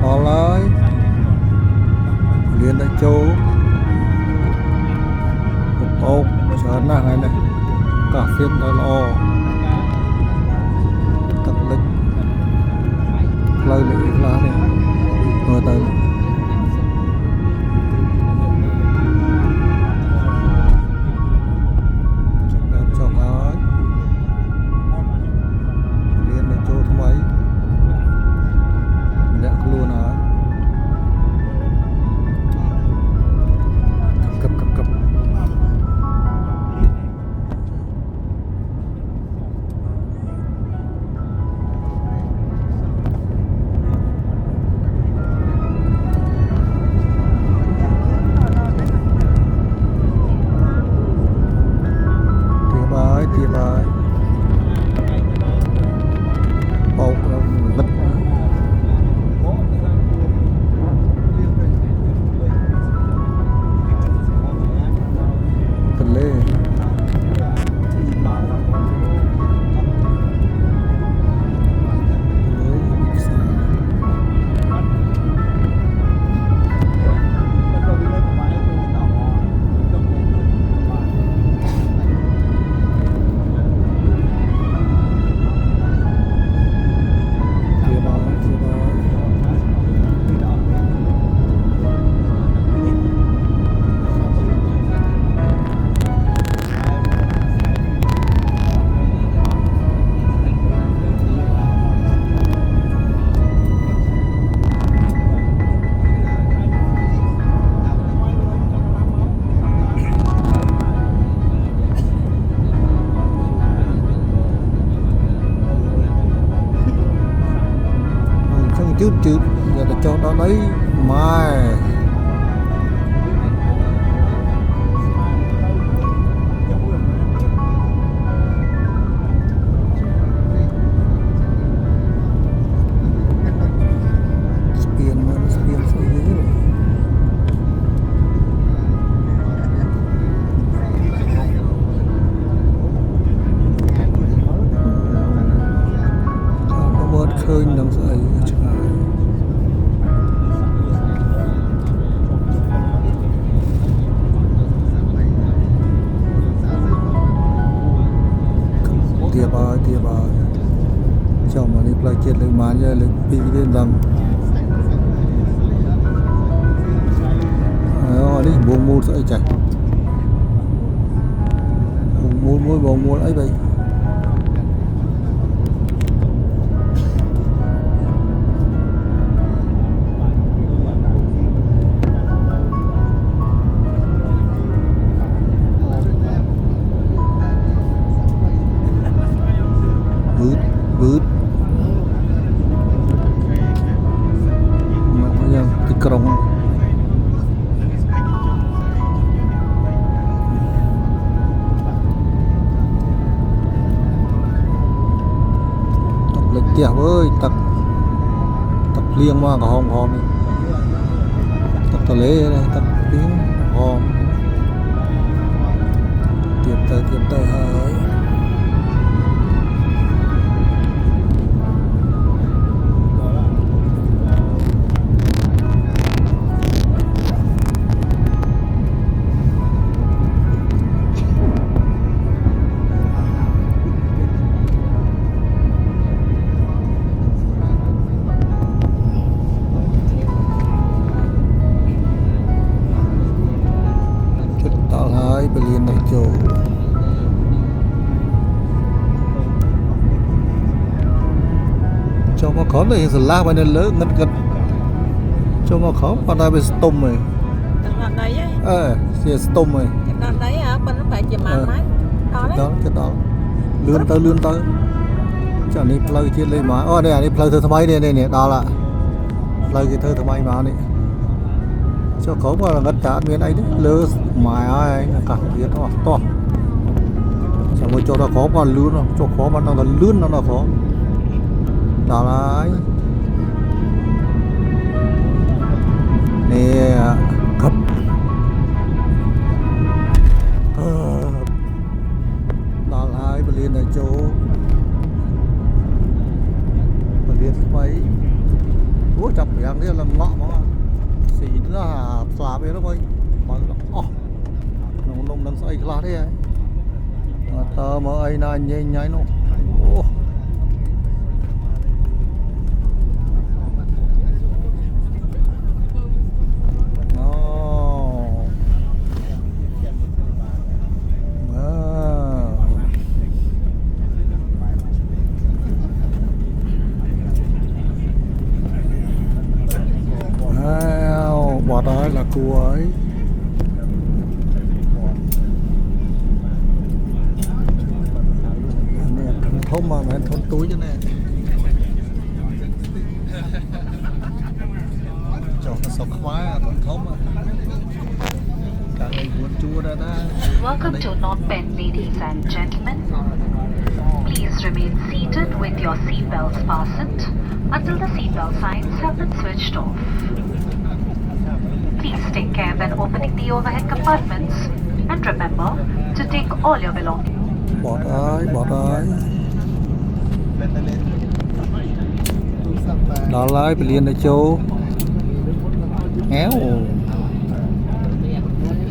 đó là liên đại châu một ốc chờ này này cả phiên đó lo tập lịch lời lệ là này người tới chứ giờ là cho nó lấy mai khơi nằm dưới tiệp cho mà đi play chết lên má ra lên bị lên rằng đi buông mua sợi chạy buông mua ấy vậy bứt nó yang di kerong tập lịch tiệp ơi tập liêng mà cả hòm tập lễ này tập liêng hòm tiệp tới hơi Berlin này chỗ cho mà khó này là la bên này lớn ngất cho mà khó còn đây bên stom này thì stom này đấy hả bên nó phải chìm ăn máy đó cái đó lươn tới cho nên play trên lấy má đây này play thơ tham ấy này đó là play cái thơ tham ấy mà này cho khó mà ngất cả miền ấy đấy lơ mài ai cả biết to chẳng có chỗ đó khó mà lươn không chỗ khó mà nó là lươn nó là khó đó là ấy nè cấp đó là ấy Berlin ở chỗ Berlin mấy ủa chọc Yang dia là ngọ mà xì nữa là xòa về đó thôi mà nông nông đang xoay khá thế mà tờ mà ai na nhây nháy nó bỏ đó là cô ấy nè thôn mà mẹ thôn túi cho nè cho nó sọc khóa thôn mà cả ngày buồn chua ra đó. Welcome to North Bend, ladies and gentlemen. Please remain seated with your seatbelts fastened until the seatbelt signs have been switched off. Please take care when opening the overhead compartments and remember to take all your belongings. Bỏ đấy. Đó lại bị liên ở chỗ éo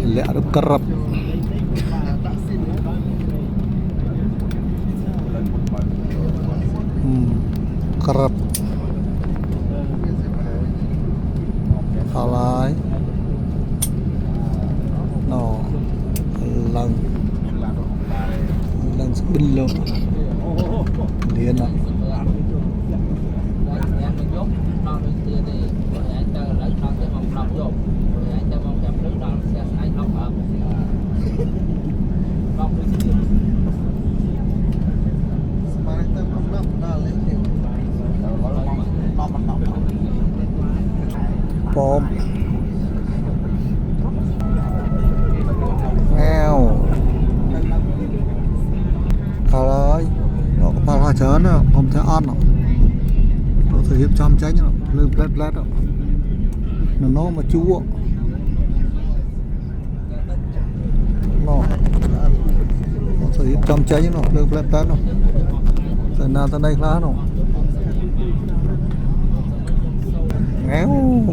lẹ được kerap. Kerap. Halai. No. Lần bình luôn. Liên à. Bom nghèo thảo ơi nó có bao hoa chớn nữa không thể ăn nó thể hiện trăm tránh nó lưng plét nó mà chua nó thể hiện trăm tránh nó lưng plét nó từ nào tới đây lá nó ngéo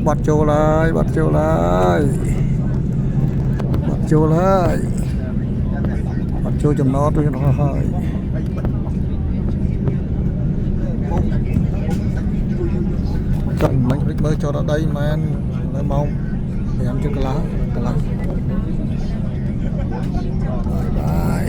bắt trâu lại bắt trâu chầm nó tôi nó hơi trận mình mới cho nó đây mà anh lấy mong để ăn cho cái lá bye.